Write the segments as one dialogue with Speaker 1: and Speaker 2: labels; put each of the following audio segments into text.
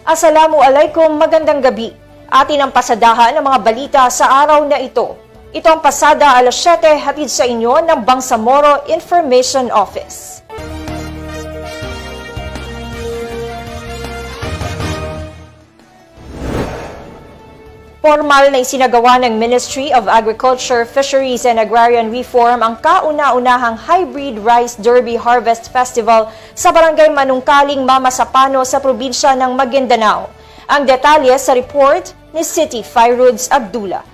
Speaker 1: Assalamualaikum, magandang gabi. Atin ang pasadahan ng mga balita sa araw na ito. Ito ang pasada alas 7 hatid sa inyo ng Bangsamoro Information Office. Formal na isinagawa ng Ministry of Agriculture, Fisheries and Agrarian Reform ang kauna-unahang Hybrid Rice Derby Harvest Festival sa Barangay Manungkaling, Mamasapano sa probinsya ng Maguindanao. Ang detalye sa report ni City Fairuds Abdullah.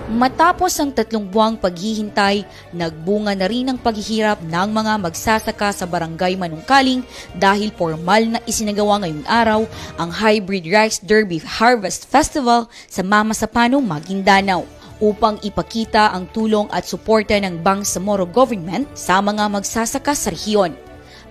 Speaker 2: Matapos ang 3 buwang paghihintay, nagbunga na rin ang paghihirap ng mga magsasaka sa Barangay Manungkaling dahil formal na isinagawa ngayong araw ang Hybrid Rice Derby Harvest Festival sa Mamasapano, Maguindanao upang ipakita ang tulong at suporta ng Bangsamoro Government sa mga magsasaka sa rehiyon.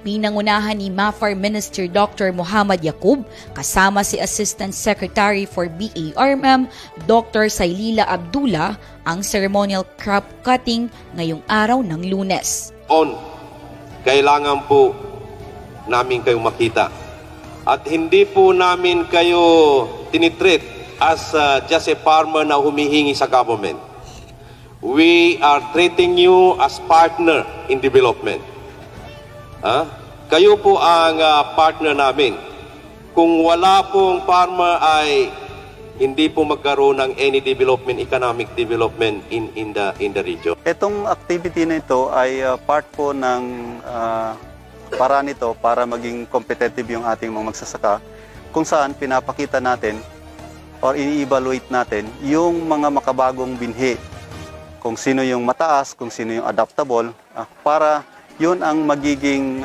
Speaker 2: Pinangunahan ni MAFAR Minister Dr. Muhammad Yaqub kasama si Assistant Secretary for BARMM Dr. Sailila Abdullah ang ceremonial crop cutting ngayong araw ng Lunes.
Speaker 3: Kailangan po namin kayong makita at hindi po namin kayo tinitreat as just a farmer na humihingi sa government. We are treating you as partner in development. Kayo po ang partner namin. Kung wala pong farmer ay hindi po magkaroon ng any development, economic development in the region.
Speaker 4: Itong activity na ito ay part po ng paraan nito para maging competitive yung ating mga magsasaka, kung saan pinapakita natin or ini-evaluate natin yung mga makabagong binhi, kung sino yung mataas, kung sino yung adaptable, para yun ang magiging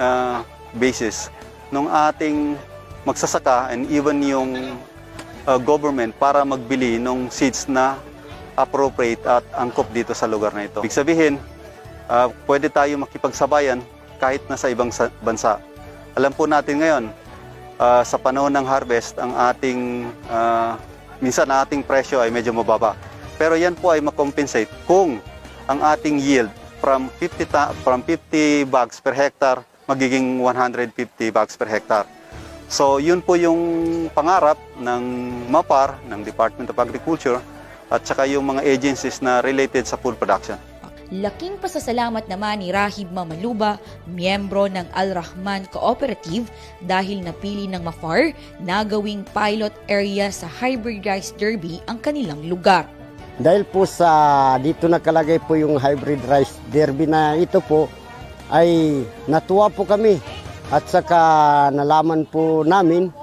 Speaker 4: basis ng ating magsasaka and even yung government para magbili ng seeds na appropriate at angkop dito sa lugar na ito. Ibig sabihin, pwede tayo makipagsabayan kahit nasa ibang bansa. Alam po natin ngayon, sa panahon ng harvest, ang ating, minsan ang ating presyo ay medyo mababa. Pero yan po ay makompensate kung ang ating yield from 50 bags per hectare magiging 150 bags per hectare. So yun po yung pangarap ng MAPAR, ng Department of Agriculture at saka yung mga agencies na related sa food production.
Speaker 2: Laking pasasalamat naman ni Rahib Mamaluba, miyembro ng Al-Rahman Cooperative dahil napili ng MAFAR na gawing pilot area sa Hybrid Rice Derby ang kanilang lugar.
Speaker 5: Dahil po sa dito nakalagay po yung Hybrid Rice Derby na ito po, ay natuwa po kami at saka nalaman po namin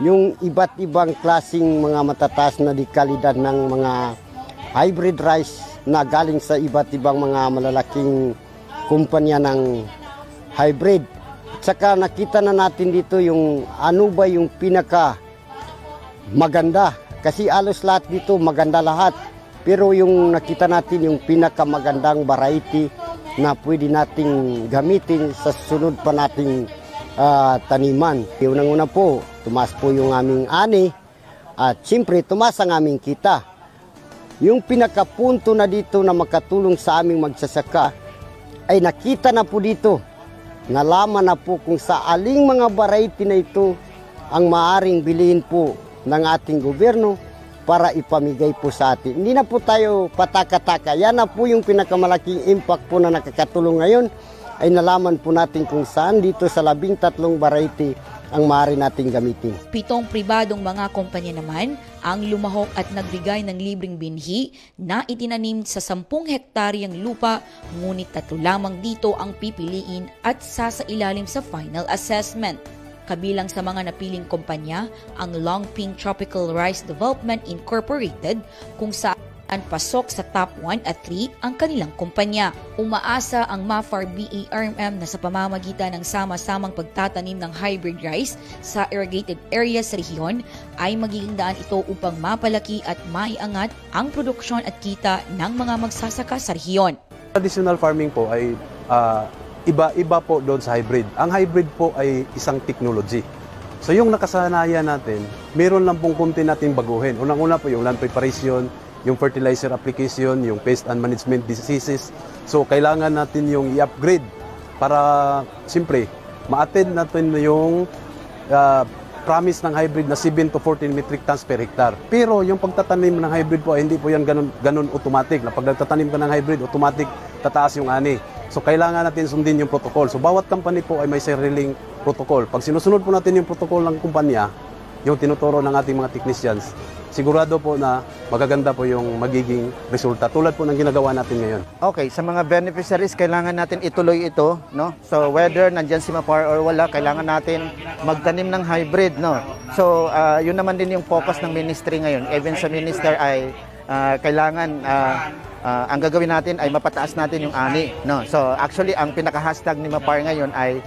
Speaker 5: yung iba't ibang klasing mga matataas na dekalidad ng mga hybrid rice na galing sa iba't ibang mga malalaking kumpanya ng hybrid. At saka nakita na natin dito yung ano ba yung pinaka maganda, kasi alos lahat dito maganda lahat. Pero yung nakita natin yung pinakamagandang variety na pwede nating gamitin sa sunod pa nating taniman. Unang-una po, tumaas po yung aming ani at siyempre tumaas ang aming kita. Yung pinakapunto na dito na makatulong sa aming magsasaka ay nakita na po dito. Nalaman na po kung sa aling mga variety na ito ang maaring bilihin po ng ating gobyerno para ipamigay po sa atin. Hindi na po tayo pataka-taka. Yan na po yung pinakamalaking impact po na nakakatulong ngayon ay nalaman po natin kung saan dito sa 13 variety ang maaari nating gamitin.
Speaker 2: 7 pribadong mga kumpanya naman ang lumahok at nagbigay ng libreng binhi na itinanim sa 10 hektaryang lupa, ngunit 3 lamang dito ang pipiliin at sasailalim sa final assessment. Kabilang sa mga napiling kumpanya ang Longping Tropical Rice Development Incorporated kung saan pasok sa top 1 at 3 ang kanilang kumpanya. Umaasa ang MAFAR BARMM na sa pamamagitan ng sama-samang pagtatanim ng hybrid rice sa irrigated areas sa rehiyon ay magiging daan ito upang mapalaki at maiangat ang produksyon at kita ng mga magsasaka sa rehiyon.
Speaker 6: Traditional farming po ay iba-iba po doon sa hybrid. Ang hybrid po ay isang technology. So yung nakasanayan natin, meron lang pong kunti natin baguhin. Unang-una po yung land preparation, yung fertilizer application, yung pest and management diseases. So kailangan natin yung i-upgrade para siyempre ma-attend natin yung promise ng hybrid na 7 to 14 metric tons per hectare. Pero yung pagtatanim ng hybrid po ay hindi po yan ganun automatic. Na pag nagtatanim ka ng hybrid, automatic tataas yung ani. So kailangan natin sundin yung protocol. So bawat company po ay may sariling protocol. Pag sinusunod po natin yung protocol ng kumpanya, yung tinuturo ng ating mga technicians, sigurado po na magaganda po yung magiging resulta tulad po ng ginagawa natin ngayon.
Speaker 7: Okay, sa mga beneficiaries, kailangan natin ituloy ito, no? So whether nandyan si Mapar or wala, kailangan natin magtanim ng hybrid, no? So yun naman din yung focus ng ministry ngayon. Even sa minister ay kailangan ang gagawin natin ay mapataas natin yung ani, no? So actually ang pinaka-hashtag ni Mapar ngayon ay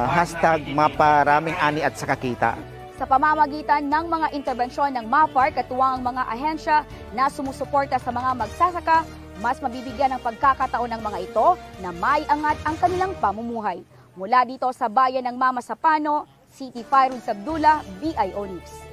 Speaker 7: hashtag maparaming ani at saka kita.
Speaker 8: Sa pamamagitan ng mga interbensyon ng MAPAR, katuwang ang mga ahensya na sumusuporta sa mga magsasaka, mas mabibigyan ng pagkakataon ng mga ito na maiangat ang kanilang pamumuhay. Mula dito sa bayan ng Mama Sapano, City Fairuz Abdullah, BIO News.